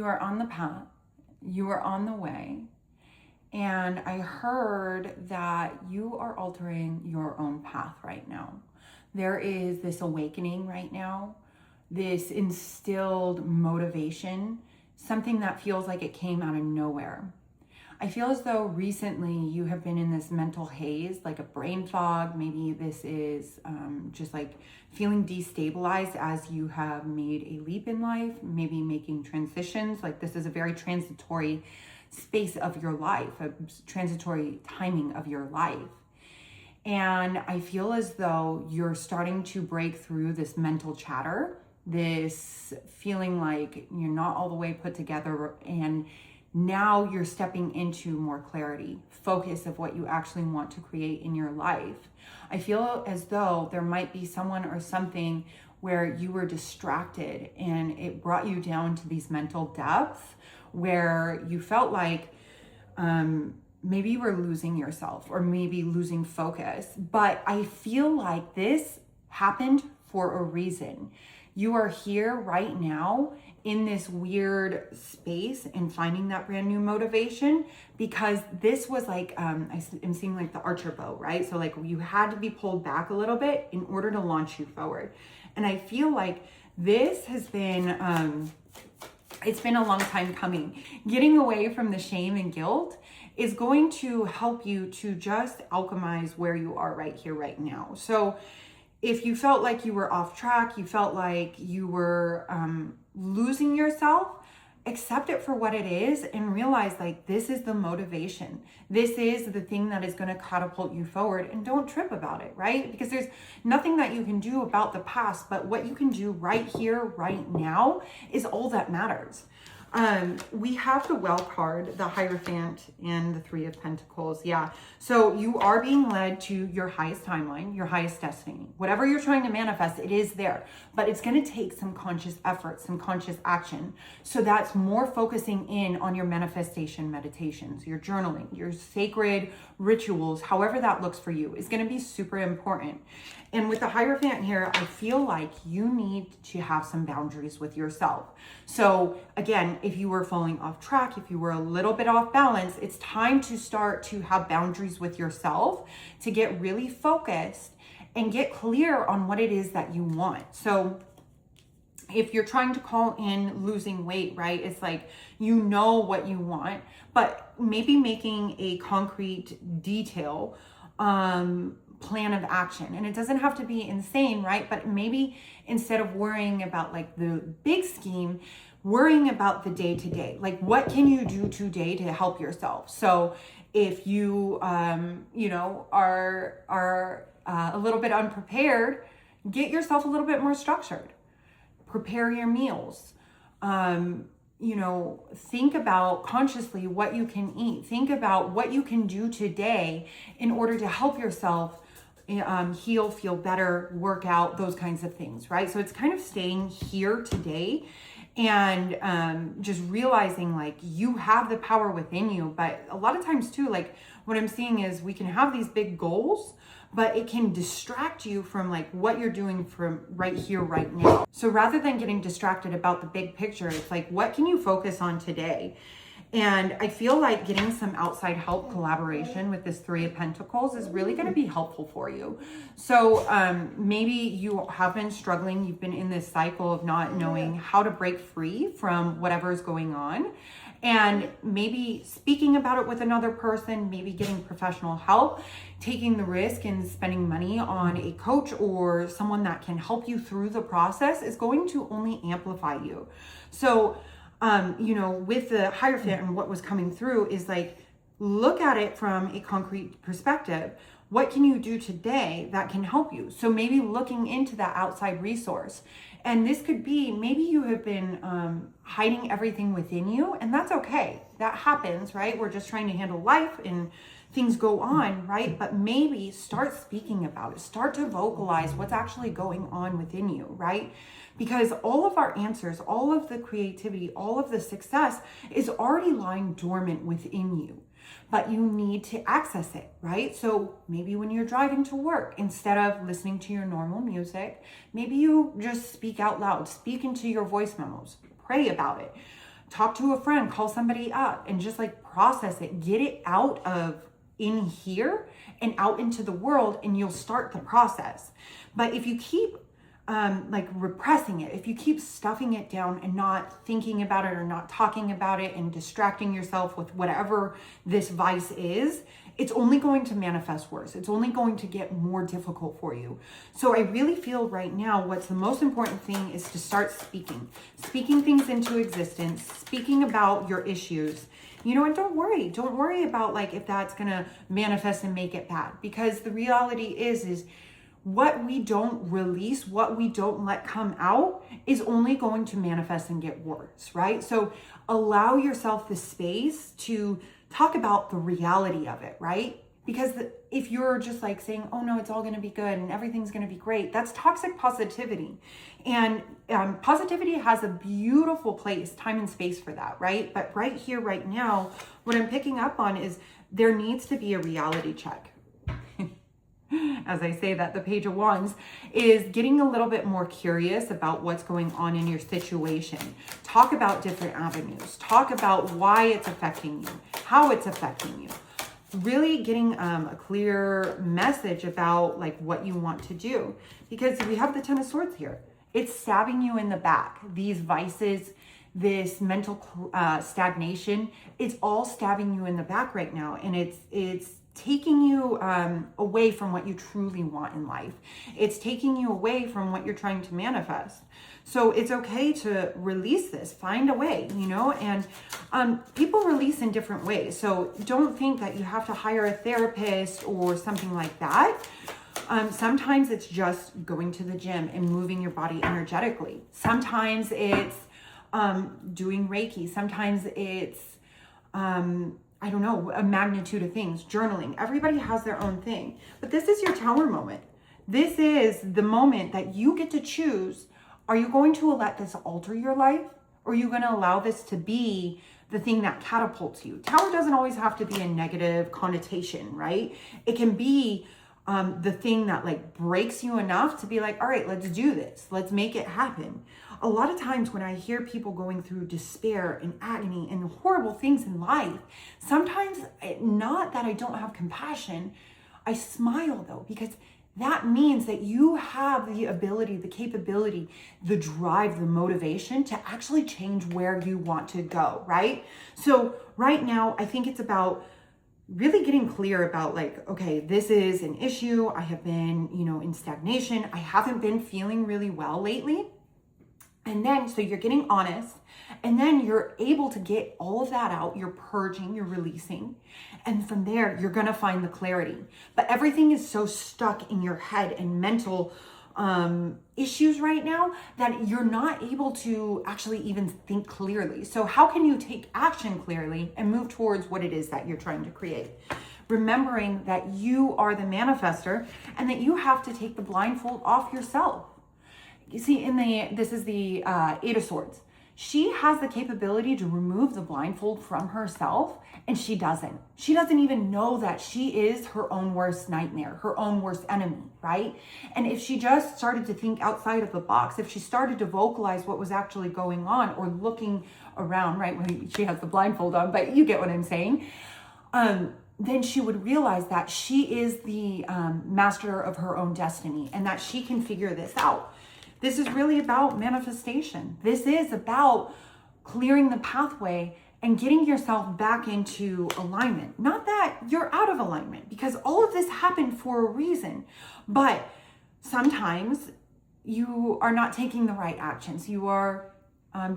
You are on the path, you are on the way, and I heard that you are altering your own path right now. There is this awakening right now, this instilled motivation, something that feels like it came out of nowhere. I feel as though recently you have been in this mental haze, like a brain fog. Maybe this is just like feeling destabilized as you have made a leap in life, maybe making transitions. Like this is a very transitory space of your life, a transitory timing of your life. And I feel as though you're starting to break through this mental chatter, this feeling like you're not all the way put together, and now you're stepping into more clarity, focus of what you actually want to create in your life. I feel as though there might be someone or something where you were distracted and it brought you down to these mental depths where you felt like maybe you were losing yourself or maybe losing focus. But I feel like this happened for a reason. You are here right now in this weird space and finding that brand new motivation, because this was like, I'm seeing like the archer bow, right? So like you had to be pulled back a little bit in order to launch you forward. And I feel like this has been, it's been a long time coming. Getting away from the shame and guilt is going to help you to just alchemize where you are right here, right now. So if you felt like you were off track, you felt like you were losing yourself, accept it for what it is and realize like this is the motivation. This is the thing that is going to catapult you forward, and don't trip about it, right? Because there's nothing that you can do about the past, but what you can do right here, right now is all that matters. We have the Well card, the Hierophant, and the Three of Pentacles. Yeah. So you are being led to your highest timeline, your highest destiny. Whatever you're trying to manifest, it is there. But it's going to take some conscious effort, some conscious action. So that's more focusing in on your manifestation meditations, your journaling, your sacred rituals, however that looks for you, is going to be super important. And with the Hierophant here, I feel like you need to have some boundaries with yourself. So again, if you were falling off track, if you were a little bit off balance, it's time to start to have boundaries with yourself, to get really focused and get clear on what it is that you want. So if you're trying to call in losing weight, right? It's like, you know what you want, but maybe making a concrete detail, plan of action. And it doesn't have to be insane, right? But maybe instead of worrying about like the big scheme, worrying about the day to day, like what can you do today to help yourself? So if you, are a little bit unprepared, get yourself a little bit more structured. Prepare your meals. Think about consciously what you can eat. Think about what you can do today in order to help yourself heal, feel better, work out, those kinds of things, right? So it's kind of staying here today and just realizing like you have the power within you. But a lot of times too, like what I'm seeing is we can have these big goals, but it can distract you from like what you're doing from right here, right now. So rather than getting distracted about the big picture, it's like, what can you focus on today? And I feel like getting some outside help, collaboration with this Three of Pentacles is really going to be helpful for you. So maybe you have been struggling. You've been in this cycle of not knowing how to break free from whatever is going on. And maybe speaking about it with another person, maybe getting professional help, taking the risk and spending money on a coach or someone that can help you through the process is going to only amplify you. So with the Hierophant and what was coming through is like, look at it from a concrete perspective. What can you do today that can help you? So maybe looking into that outside resource. And this could be, maybe you have been hiding everything within you, and that's okay. That happens, right? We're just trying to handle life and things go on, right? But maybe start speaking about it. Start to vocalize what's actually going on within you, right? Because all of our answers, all of the creativity, all of the success is already lying dormant within you. But you need to access it, right? So maybe when you're driving to work, instead of listening to your normal music, maybe you just speak out loud, speak into your voice memos, pray about it. talk to a friend, call somebody up, and just like process it, get it out of in here and out into the world, and you'll start the process. But if you keep like repressing it, if you keep stuffing it down and not thinking about it or not talking about it and distracting yourself with whatever this vice is, it's only going to manifest worse. It's only going to get more difficult for you. So I really feel right now what's the most important thing is to start speaking things into existence, speaking about your issues. You know, and don't worry about like if that's gonna manifest and make it bad, because the reality is what we don't release, what we don't let come out is only going to manifest and get worse, right? So allow yourself the space to talk about the reality of it, right? Because if you're just like saying, oh no, it's all going to be good and everything's going to be great, that's toxic positivity. And positivity has a beautiful place, time and space for that, right? But right here, right now, what I'm picking up on is there needs to be a reality check. As I say that, the Page of Wands is getting a little bit more curious about what's going on in your situation. Talk about different avenues. Talk about why it's affecting you, how it's affecting you. Really getting a clear message about like what you want to do. Because we have the Ten of Swords here. It's stabbing you in the back. These vices, this mental stagnation, it's all stabbing you in the back right now. And it's taking you away from what you truly want in life. It's taking you away from what you're trying to manifest. So it's okay to release this, find a way, you know, and people release in different ways. So don't think that you have to hire a therapist or something like that. Sometimes it's just going to the gym and moving your body energetically. Sometimes it's doing Reiki. Sometimes it's I don't know, a magnitude of things, journaling. Everybody has their own thing. But this is your Tower moment. This is the moment that you get to choose. Are you going to let this alter your life? Or are you going to allow this to be the thing that catapults you? Tower doesn't always have to be a negative connotation, right? It can be the thing that like breaks you enough to be like, all right, let's do this. Let's make it happen. A lot of times when I hear people going through despair and agony and horrible things in life, sometimes not that I don't have compassion, I smile though, because that means that you have the ability, the capability, the drive, the motivation to actually change where you want to go, right? So right now, I think it's about really getting clear about like, okay, this is an issue. I have been, you know, in stagnation. I haven't been feeling really well lately. And then, so you're getting honest, and then you're able to get all of that out. You're purging, you're releasing. And from there, you're going to find the clarity. But everything is so stuck in your head and mental issues right now that you're not able to actually even think clearly. So how can you take action clearly and move towards what it is that you're trying to create? Remembering that you are the manifester and that you have to take the blindfold off yourself. You see, this is the Eight of Swords. She has the capability to remove the blindfold from herself, and she doesn't. She doesn't even know that she is her own worst nightmare, her own worst enemy, right? And if she just started to think outside of the box, if she started to vocalize what was actually going on or looking around, right, when she has the blindfold on, but you get what I'm saying, then she would realize that she is the master of her own destiny and that she can figure this out. This is really about manifestation. This is about clearing the pathway and getting yourself back into alignment. Not that you're out of alignment, because all of this happened for a reason. But sometimes you are not taking the right actions. You are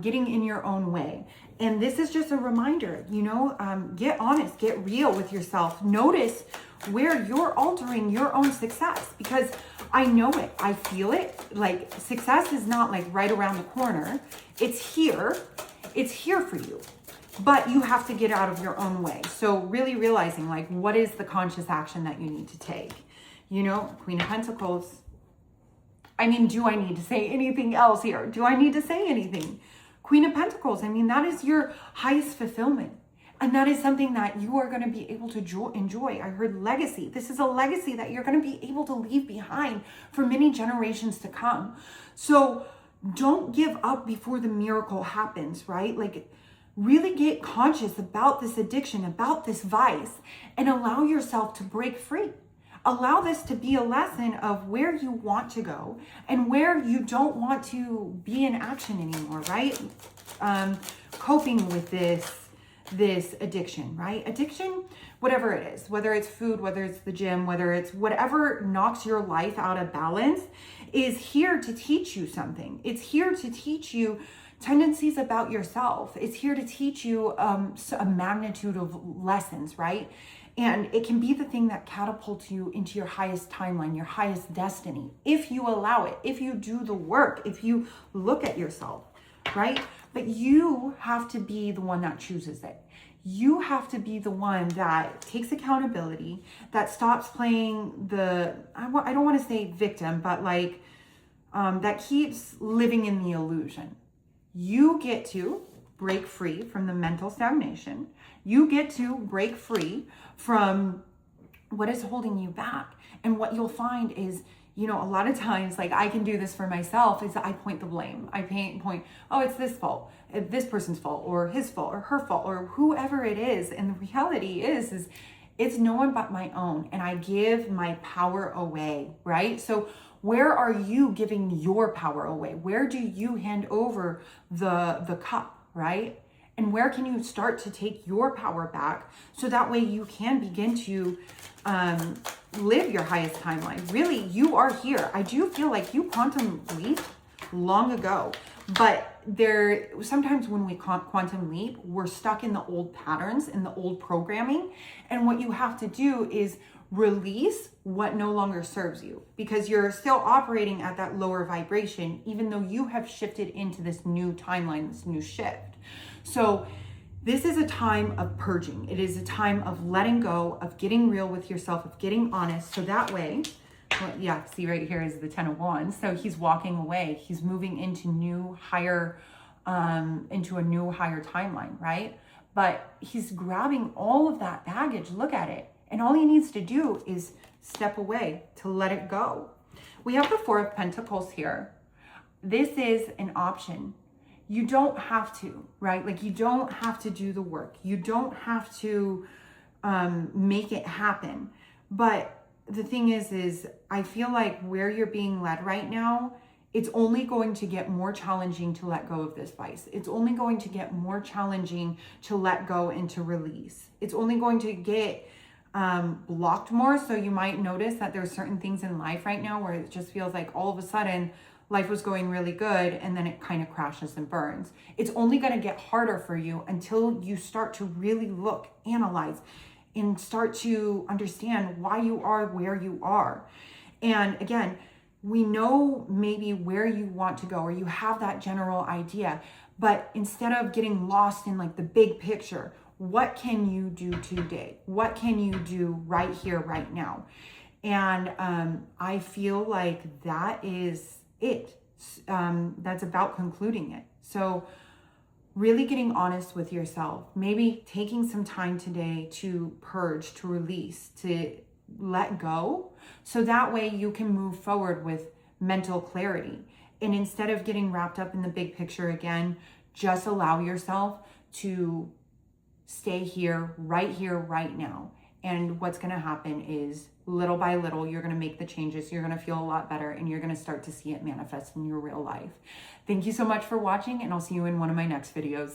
getting in your own way. And this is just a reminder, you know, get honest, get real with yourself. Notice where you're altering your own success, because I know it, I feel it. Like success is not like right around the corner. It's here for you, but you have to get out of your own way. So really realizing like, what is the conscious action that you need to take? You know, Queen of Pentacles. I mean, do I need to say anything else here? Do I need to say anything? Queen of Pentacles, I mean, that is your highest fulfillment. And that is something that you are going to be able to enjoy. I heard legacy. This is a legacy that you're going to be able to leave behind for many generations to come. So don't give up before the miracle happens, right? Like Really get conscious about this addiction, about this vice, and allow yourself to break free. Allow this to be a lesson of where you want to go and where you don't want to be in action anymore, right? Coping with this addiction, right? Addiction, whatever it is, whether it's food, whether it's the gym, whether it's whatever knocks your life out of balance, is here to teach you something. It's here to teach you tendencies about yourself. It's here to teach you a magnitude of lessons, right? And it can be the thing that catapults you into your highest timeline, your highest destiny, if you allow it, if you do the work, if you look at yourself, right? But you have to be the one that chooses it. You have to be the one that takes accountability, that stops playing I don't want to say victim, but like that keeps living in the illusion. You get to break free from the mental stagnation. You get to break free from what is holding you back. And what you'll find is, a lot of times, like I can do this for myself, is I point the blame. I point, oh, it's this fault, this person's fault, or his fault, or her fault, or whoever it is. And the reality is it's no one but my own. And I give my power away, right? So where are you giving your power away? Where do you hand over the cup, right? And where can you start to take your power back so that way you can begin to live your highest timeline? Really, you are here. I do feel like you quantum leap long ago, but sometimes when we quantum leap, we're stuck in the old patterns, in the old programming. And what you have to do is release what no longer serves you, because you're still operating at that lower vibration, even though you have shifted into this new timeline, this new shift. So this is a time of purging. It is a time of letting go, of getting real with yourself, of getting honest. So that way, see right here is the 10 of Wands. So he's walking away. He's moving into a new higher timeline, right? But he's grabbing all of that baggage. Look at it. And all he needs to do is step away to let it go. We have the Four of Pentacles here. This is an option. You don't have to, right? Like you don't have to do the work. You don't have to make it happen. But the thing is I feel like where you're being led right now, it's only going to get more challenging to let go of this vice. It's only going to get more challenging to let go and to release. It's only going to get blocked more. So you might notice that there's certain things in life right now where it just feels like all of a sudden life was going really good and then it kind of crashes and burns. It's only going to get harder for you until you start to really look, analyze, and start to understand why you are where you are. And again, we know maybe where you want to go, or you have that general idea, but instead of getting lost in like the big picture, what can you do today? What can you do right here, right now? And I feel like that is it. That's about concluding it. So really getting honest with yourself, maybe taking some time today to purge, to release, to let go, so that way you can move forward with mental clarity. And instead of getting wrapped up in the big picture again, just allow yourself to stay here, right now. And what's going to happen is little by little, you're going to make the changes. You're going to feel a lot better, and you're going to start to see it manifest in your real life. Thank you so much for watching, and I'll see you in one of my next videos.